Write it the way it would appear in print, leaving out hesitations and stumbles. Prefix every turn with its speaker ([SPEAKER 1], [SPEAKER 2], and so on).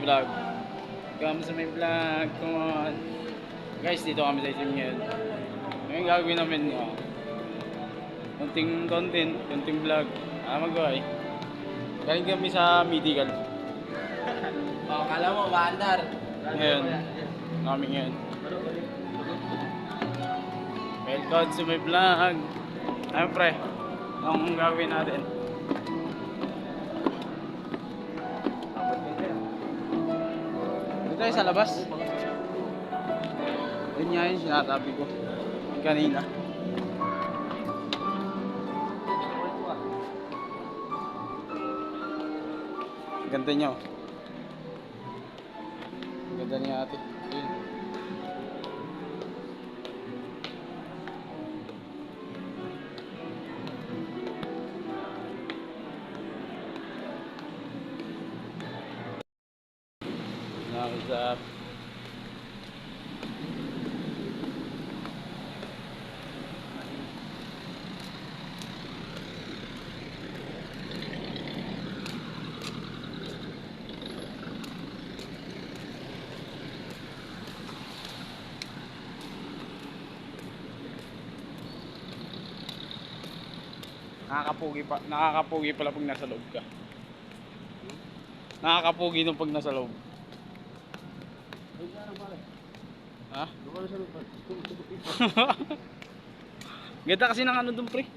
[SPEAKER 1] Vlog. Kami sa may vlog. Come on. Guys, dito kami sa gym ngayon. Ngayon gagawin namin konting content, konting vlog. Magawa eh. Galing kami sa medical.
[SPEAKER 2] Kala mo, maandar.
[SPEAKER 1] Ngayon. Kami ngayon. Welcome sa may vlog. Ayun pre. Ang gagawin natin. Dito tayo sa labas. Yun nga yung sinatabi ko kanina. Ganda niya oh. Ganda niya ate. Yun. What's up? Nakakapugi pala pag nasa loob ka. Nakakapugi nung pag nasa loob. Ha? Ganda kasi ng ano dun pre.